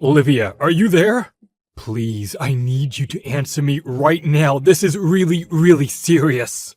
Olivia, are you there? Please, I need you to answer me right now. This is really, really serious.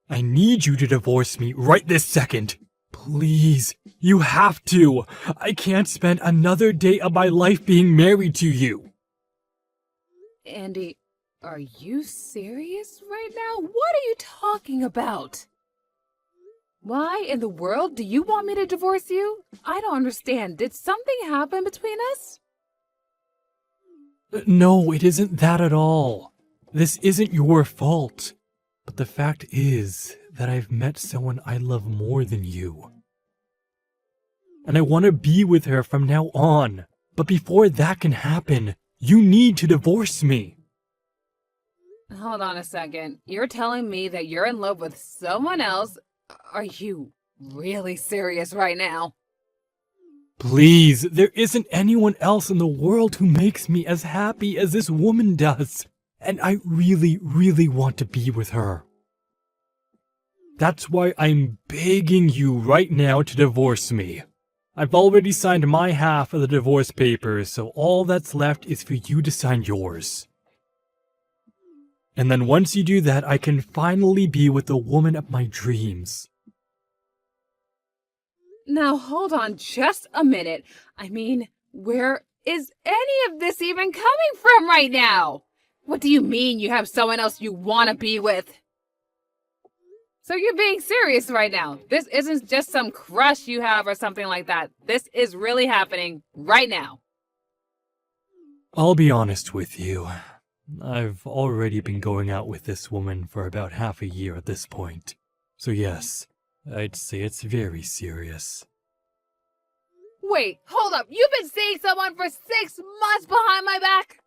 I need you to divorce me right this second. Please, you have to. I can't spend another day of my life being married to you. Andy, are you serious right now? What are you talking about? Why in the world do you want me to divorce you? I don't understand. Did something happen between us? No, it isn't that at all. This isn't your fault. But the fact is that I've met someone I love more than you. And I want to be with her from now on. But before that can happen, you need to divorce me. Hold on a second. You're telling me that you're in love with someone else? Are you really serious right now? Please, there isn't anyone else in the world who makes me as happy as this woman does. And I really, really want to be with her. That's why I'm begging you right now to divorce me. I've already signed my half of the divorce papers, so all that's left is for you to sign yours. And then once you do that, I can finally be with the woman of my dreams. Now hold on just a minute. I mean, where is any of this even coming from right now? What do you mean you have someone else you want to be with? So you're being serious right now. This isn't just some crush you have or something like that. This is really happening right now. I'll be honest with you. I've already been going out with this woman for about half a year at this point. So yes, I'd say it's very serious. Wait, hold up. You've been seeing someone for 6 months behind my back?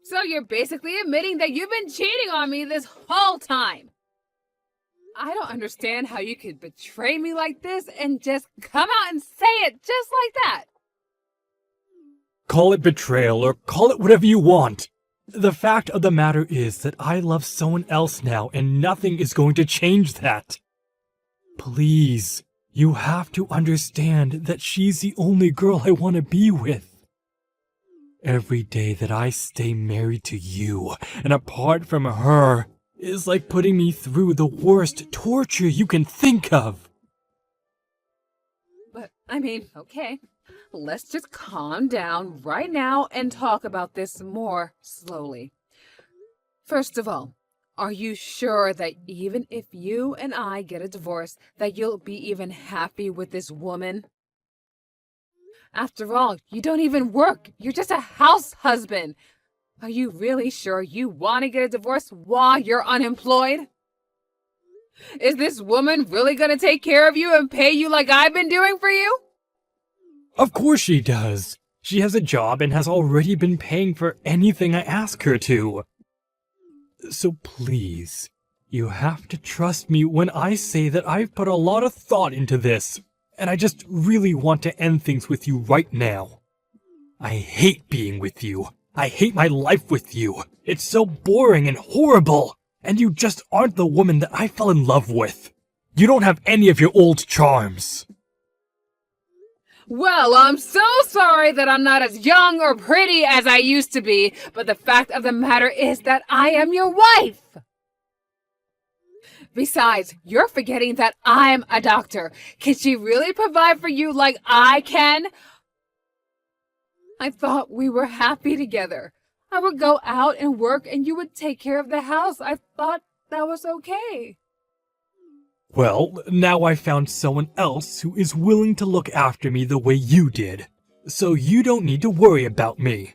So you're basically admitting that you've been cheating on me this whole time. I don't understand how you could betray me like this and just come out and say it just like that. Call it betrayal or call it whatever you want. The fact of the matter is that I love someone else now and nothing is going to change that. Please, you have to understand that she's the only girl I want to be with. Every day that I stay married to you and apart from her is like putting me through the worst torture you can think of. But, I mean, okay. Let's just calm down right now and talk about this more slowly. First of all, are you sure that even if you and I get a divorce, that you'll be even happy with this woman? After all, you don't even work. You're just a house husband. Are you really sure you want to get a divorce while you're unemployed? Is this woman really going to take care of you and pay you like I've been doing for you? Of course she does. She has a job and has already been paying for anything I ask her to. So please, you have to trust me when I say that I've put a lot of thought into this, and I just really want to end things with you right now. I hate being with you. I hate my life with you. It's so boring and horrible, and you just aren't the woman that I fell in love with. You don't have any of your old charms. Well, I'm so sorry that I'm not as young or pretty as I used to be, but the fact of the matter is that I am your wife. Besides, you're forgetting that I'm a doctor. Can she really provide for you like I can? I thought we were happy together. I would go out and work and you would take care of the house. I thought that was okay. Well, now I found someone else who is willing to look after me the way you did, so you don't need to worry about me.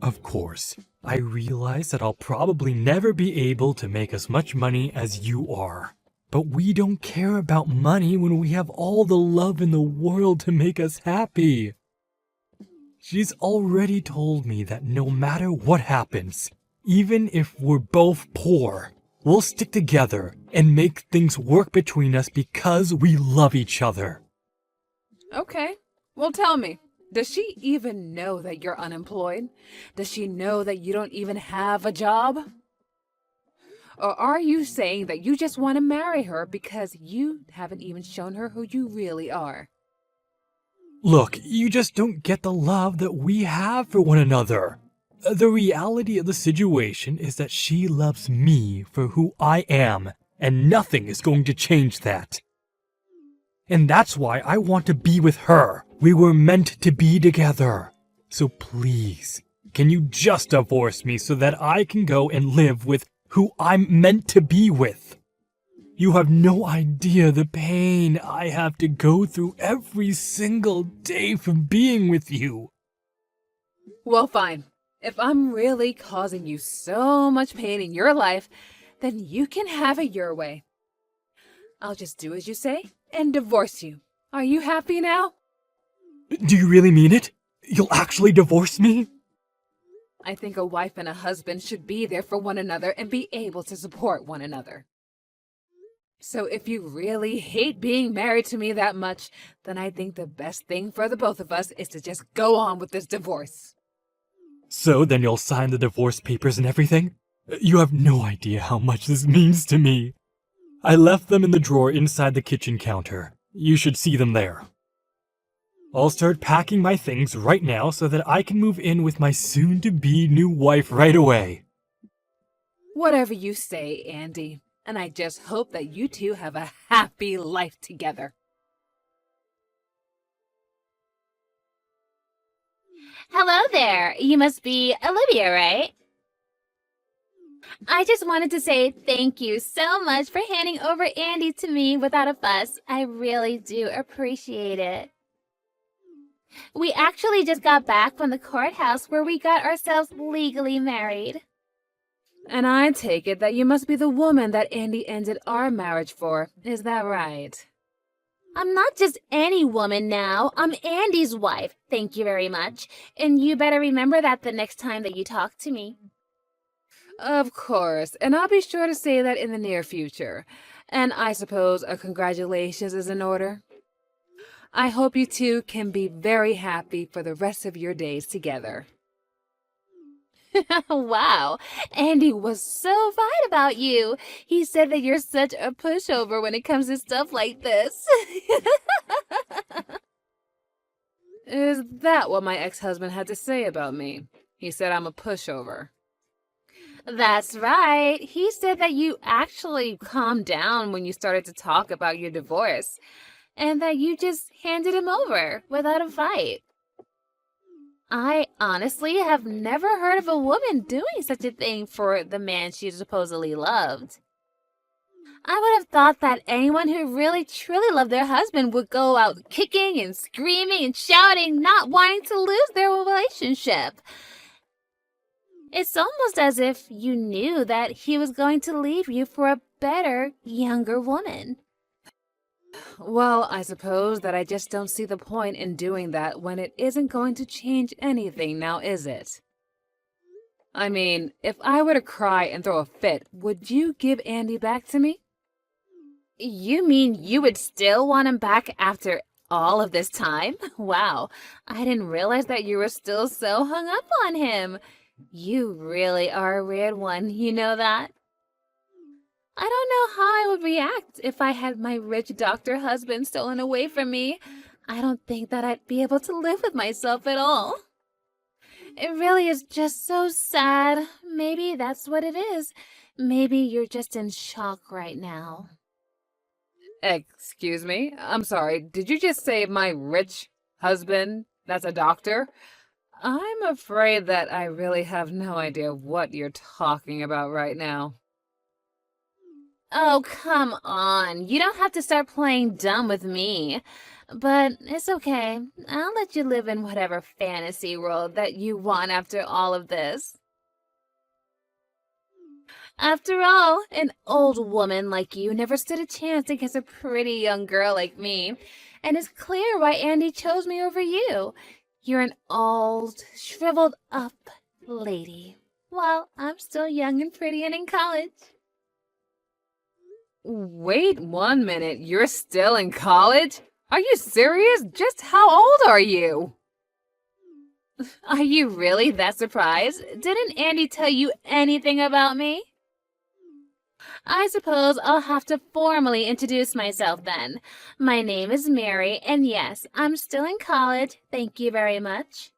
Of course, I realize that I'll probably never be able to make as much money as you are. But we don't care about money when we have all the love in the world to make us happy. She's already told me that no matter what happens, even if we're both poor, we'll stick together and make things work between us because we love each other. Okay, well tell me, does she even know that you're unemployed? Does she know that you don't even have a job? Or are you saying that you just want to marry her because you haven't even shown her who you really are? Look, you just don't get the love that we have for one another. The reality of the situation is that she loves me for who I am, and nothing is going to change that. And that's why I want to be with her. We were meant to be together. So please, can you just divorce me so that I can go and live with who I'm meant to be with? You have no idea the pain I have to go through every single day from being with you. Well, fine. If I'm really causing you so much pain in your life, then you can have it your way. I'll just do as you say and divorce you. Are you happy now? Do you really mean it? You'll actually divorce me? I think a wife and a husband should be there for one another and be able to support one another. So if you really hate being married to me that much, then I think the best thing for the both of us is to just go on with this divorce. So then you'll sign the divorce papers and everything? You have no idea how much this means to me. I left them in the drawer inside the kitchen counter. You should see them there. I'll start packing my things right now so that I can move in with my soon-to-be new wife right away. Whatever you say, Andy. And I just hope that you two have a happy life together. Hello there. You must be Olivia, right? I just wanted to say thank you so much for handing over Andy to me without a fuss. I really do appreciate it. We actually just got back from the courthouse where we got ourselves legally married. And I take it that you must be the woman that Andy ended our marriage for. Is that right? I'm not just any woman now. I'm Andy's wife. Thank you very much. And you better remember that the next time that you talk to me. Of course. And I'll be sure to say that in the near future. And I suppose a congratulations is in order. I hope you two can be very happy for the rest of your days together. Wow, Andy was so fine about you. He said that you're such a pushover when it comes to stuff like this. Is that what my ex-husband had to say about me? He said I'm a pushover. That's right. He said that you actually calmed down when you started to talk about your divorce, and that you just handed him over without a fight. I honestly have never heard of a woman doing such a thing for the man she supposedly loved. I would have thought that anyone who really truly loved their husband would go out kicking and screaming and shouting, not wanting to lose their relationship. It's almost as if you knew that he was going to leave you for a better, younger woman. Well, I suppose that I just don't see the point in doing that when it isn't going to change anything now, is it? I mean, if I were to cry and throw a fit, would you give Andy back to me? You mean you would still want him back after all of this time? Wow, I didn't realize that you were still so hung up on him. You really are a weird one, you know that? I don't know how I would react if I had my rich doctor husband stolen away from me. I don't think that I'd be able to live with myself at all. It really is just so sad. Maybe that's what it is. Maybe you're just in shock right now. Excuse me? I'm sorry, did you just say my rich husband that's a doctor? I'm afraid that I really have no idea what you're talking about right now. Oh, come on. You don't have to start playing dumb with me. But it's okay. I'll let you live in whatever fantasy world that you want after all of this. After all, an old woman like you never stood a chance against a pretty young girl like me. And it's clear why Andy chose me over you. You're an old, shriveled up lady. While I'm still young and pretty and in college. Wait 1 minute, you're still in college? Are you serious? Just how old are you? Are you really that surprised? Didn't Andy tell you anything about me? I suppose I'll have to formally introduce myself then. My name is Mary, and yes, I'm still in college, thank you very much.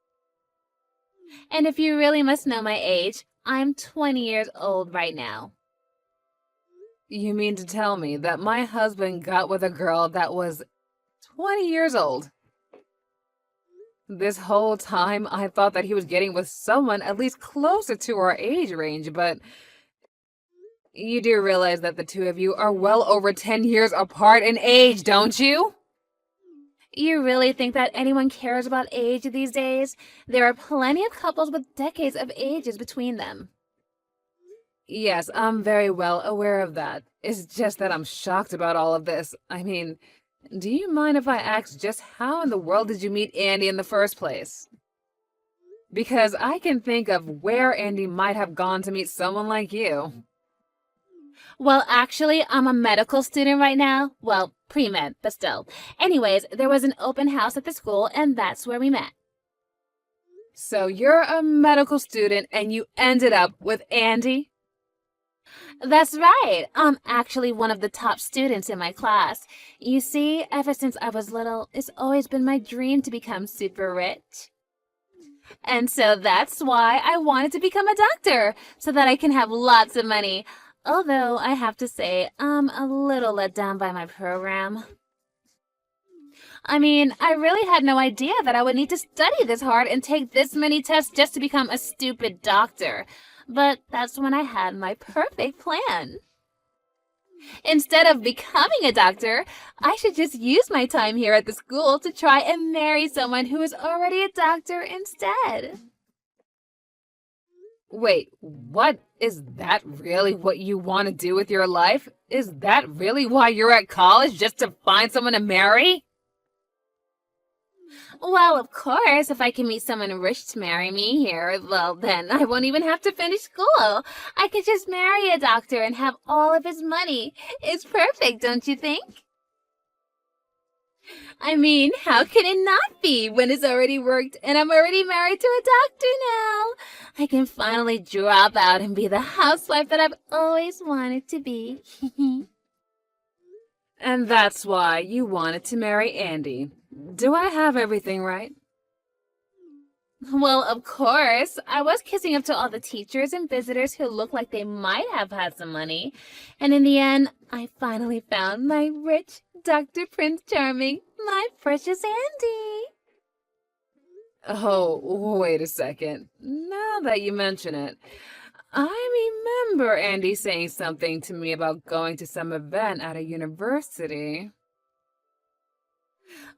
And if you really must know my age, I'm 20 years old right now. You mean to tell me that my husband got with a girl that was 20 years old? This whole time, I thought that he was getting with someone at least closer to our age range, but you do realize that the two of you are well over 10 years apart in age, don't you? You really think that anyone cares about age these days? There are plenty of couples with decades of ages between them. Yes, I'm very well aware of that. It's just that I'm shocked about all of this. I mean, do you mind if I ask just how in the world did you meet Andy in the first place? Because I can think of where Andy might have gone to meet someone like you. Well, actually, I'm a medical student right now. Well, pre-med, but still. Anyways, there was an open house at the school, and that's where we met. So you're a medical student and you ended up with Andy? That's right. I'm actually one of the top students in my class. You see, ever since I was little, it's always been my dream to become super rich. And so that's why I wanted to become a doctor, so that I can have lots of money. Although I have to say, I'm a little let down by my program. I mean, I really had no idea that I would need to study this hard and take this many tests just to become a stupid doctor. But that's when I had my perfect plan. Instead of becoming a doctor, I should just use my time here at the school to try and marry someone who is already a doctor instead. Wait, what? Is that really what you want to do with your life? Is that really why you're at college, just to find someone to marry? Well, of course, if I can meet someone rich to marry me here, well, then I won't even have to finish school. I could just marry a doctor and have all of his money. It's perfect, don't you think? I mean, how can it not be when it's already worked and I'm already married to a doctor now? I can finally drop out and be the housewife that I've always wanted to be. And that's why you wanted to marry Andy. Do I have everything right? Well, of course. I was kissing up to all the teachers and visitors who looked like they might have had some money. And in the end, I finally found my rich Dr. Prince Charming, my precious Andy. Oh, wait a second. Now that you mention it, I remember Andy saying something to me about going to some event at a university.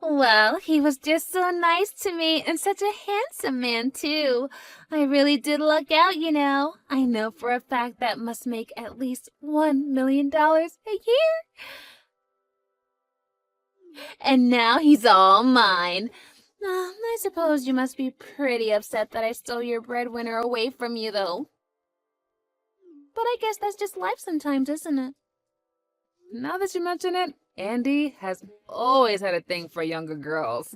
Well, he was just so nice to me, and such a handsome man, too. I really did luck out, you know. I know for a fact that must make at least $1 million a year. And now he's all mine. I suppose you must be pretty upset that I stole your breadwinner away from you, though. But I guess that's just life sometimes, isn't it? Now that you mention it, Andy has always had a thing for younger girls.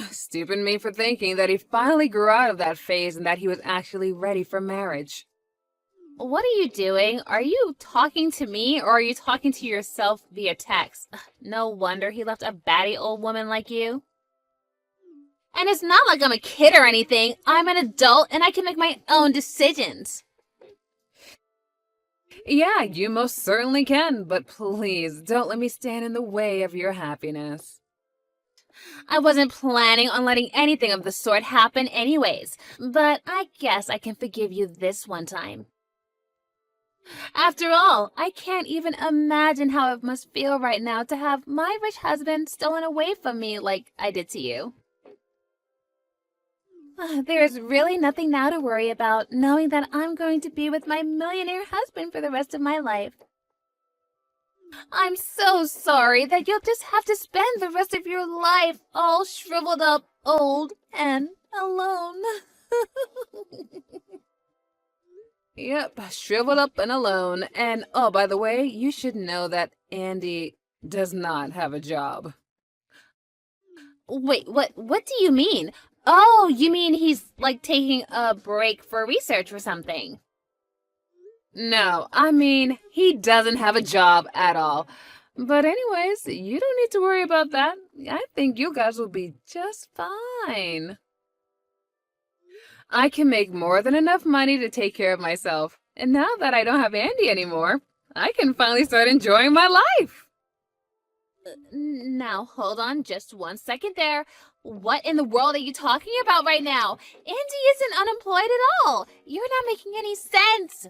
Stupid me for thinking that he finally grew out of that phase and that he was actually ready for marriage. What are you doing? Are you talking to me or are you talking to yourself via text? No wonder he left a batty old woman like you. And it's not like I'm a kid or anything. I'm an adult and I can make my own decisions. Yeah, you most certainly can, but please don't let me stand in the way of your happiness. I wasn't planning on letting anything of the sort happen anyways, but I guess I can forgive you this one time. After all, I can't even imagine how it must feel right now to have my rich husband stolen away from me like I did to you. There's really nothing now to worry about, knowing that I'm going to be with my millionaire husband for the rest of my life. I'm so sorry that you'll just have to spend the rest of your life all shriveled up, old, and alone. Yep, shriveled up and alone. And, oh, by the way, you should know that Andy does not have a job. Wait, what do you mean? Oh, you mean he's, like, taking a break for research or something? No, I mean, he doesn't have a job at all. But anyways, you don't need to worry about that. I think you guys will be just fine. I can make more than enough money to take care of myself. And now that I don't have Andy anymore, I can finally start enjoying my life. Now, hold on just 1 second there. What in the world are you talking about right now? Andy isn't unemployed at all. You're not making any sense.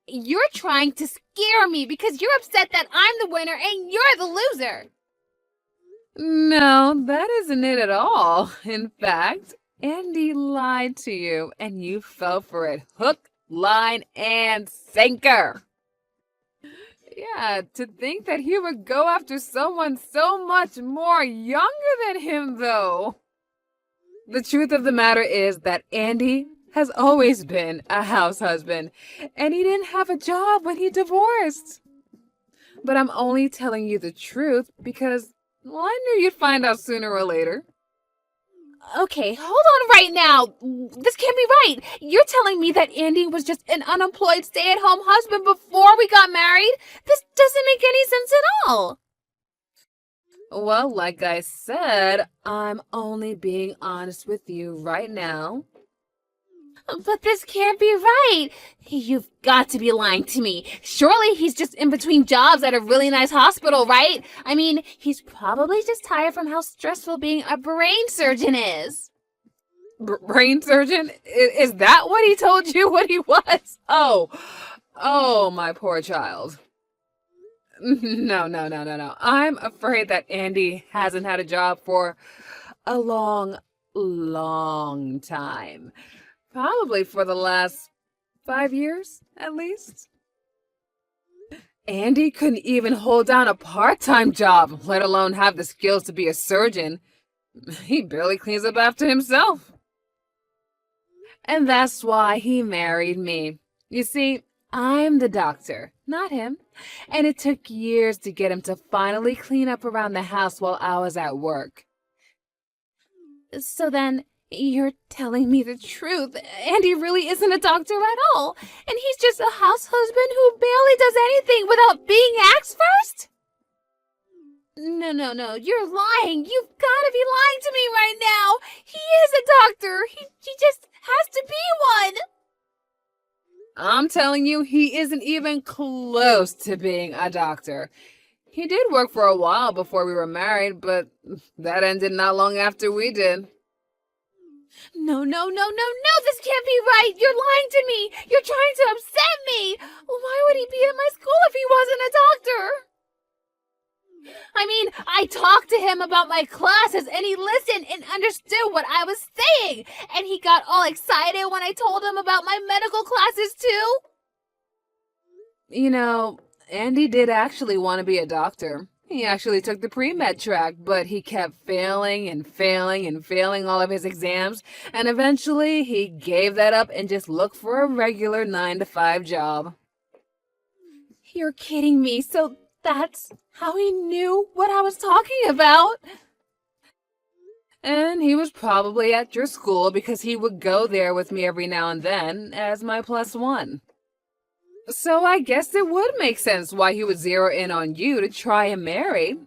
You're trying to scare me because you're upset that I'm the winner and you're the loser. No, that isn't it at all. In fact, Andy lied to you and you fell for it. Hook, line, and sinker. Yeah, to think that he would go after someone so much more younger than him, though. The truth of the matter is that Andy has always been a house husband, and he didn't have a job when he divorced. But I'm only telling you the truth because, well, I knew you'd find out sooner or later. Okay, hold on right now. This can't be right. You're telling me that Andy was just an unemployed stay-at-home husband before we got married? This doesn't make any sense at all. Well, like I said, I'm only being honest with you right now. But this can't be right. You've got to be lying to me. Surely he's just in between jobs at a really nice hospital, right? I mean, he's probably just tired from how stressful being a brain surgeon is. Brain surgeon? Is that what he told you what he was? Oh, my poor child. No. I'm afraid that Andy hasn't had a job for a long time. Probably for the last 5 years, at least. Andy couldn't even hold down a part-time job, let alone have the skills to be a surgeon. He barely cleans up after himself. And that's why he married me. You see, I'm the doctor, not him. And it took years to get him to finally clean up around the house while I was at work. So then, you're telling me the truth. Andy really isn't a doctor at all. And he's just a house husband who barely does anything without being asked first? No. You're lying. You've got to be lying to me right now. He is a doctor. He just has to be one. I'm telling you, he isn't even close to being a doctor. He did work for a while before we were married, but that ended not long after we did. No, this can't be right. You're lying to me. You're trying to upset me. Why would he be at my school if he wasn't a doctor? I mean, I talked to him about my classes and he listened and understood what I was saying. And he got all excited when I told him about my medical classes too. You know, Andy did actually want to be a doctor. He actually took the pre-med track, but he kept failing all of his exams, and eventually he gave that up and just looked for a regular 9-to-5 job. You're kidding me, so that's how he knew what I was talking about? And he was probably at your school because he would go there with me every now and then as my +1. So I guess it would make sense why he would zero in on you to try and marry.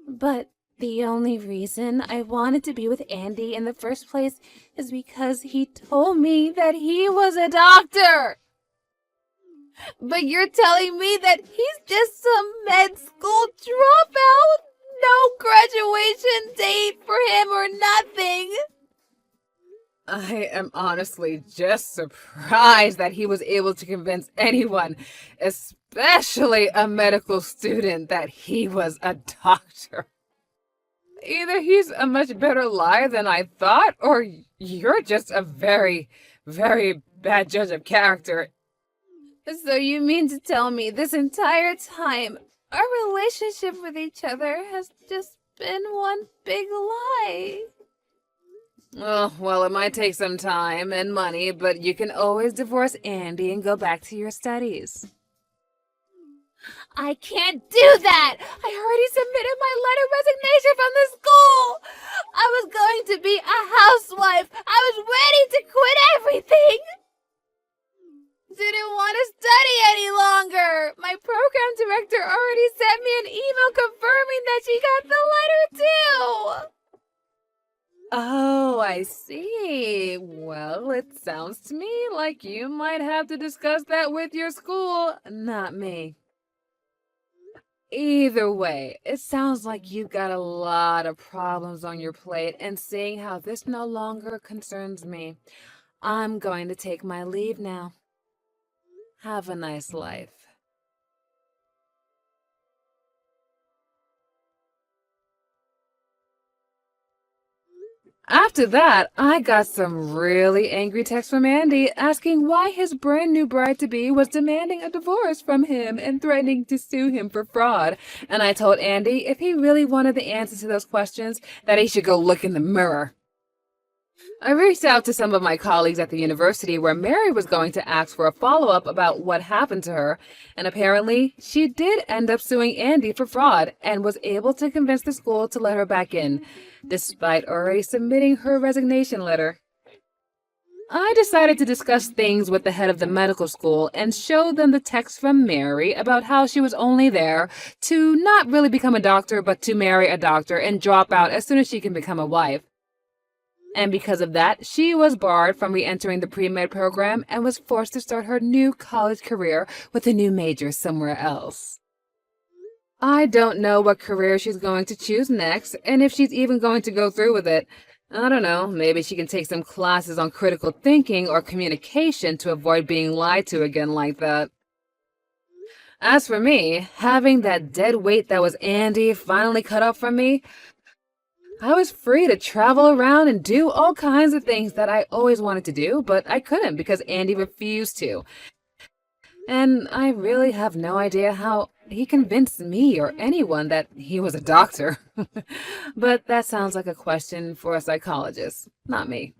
But the only reason I wanted to be with Andy in the first place is because he told me that he was a doctor. But you're telling me that he's just some med school dropout? No graduation date for him or nothing? I am honestly just surprised that he was able to convince anyone, especially a medical student, that he was a doctor. Either he's a much better liar than I thought, or you're just a very, very bad judge of character. So you mean to tell me this entire time, our relationship with each other has just been one big lie? Oh, well, it might take some time and money, but you can always divorce Andy and go back to your studies. I can't do that! I already submitted my letter of resignation from the school! I was going to be a housewife! I was ready to quit everything! Oh, I see. Well, it sounds to me like you might have to discuss that with your school, not me. Either way, it sounds like you've got a lot of problems on your plate, and seeing how this no longer concerns me, I'm going to take my leave now. Have a nice life. After that, I got some really angry texts from Andy asking why his brand new bride-to-be was demanding a divorce from him and threatening to sue him for fraud. And I told Andy if he really wanted the answers to those questions, that he should go look in the mirror. I reached out to some of my colleagues at the university where Mary was going to ask for a follow-up about what happened to her, and apparently she did end up suing Andy for fraud and was able to convince the school to let her back in, despite already submitting her resignation letter. I decided to discuss things with the head of the medical school and show them the text from Mary about how she was only there to not really become a doctor, but to marry a doctor and drop out as soon as she can become a wife. And because of that, she was barred from re-entering the pre-med program and was forced to start her new college career with a new major somewhere else. I don't know what career she's going to choose next, and if she's even going to go through with it. I don't know, maybe she can take some classes on critical thinking or communication to avoid being lied to again like that. As for me, having that dead weight that was Andy finally cut off from me, I was free to travel around and do all kinds of things that I always wanted to do, but I couldn't because Andy refused to. And I really have no idea how he convinced me or anyone that he was a doctor. But that sounds like a question for a psychologist, not me.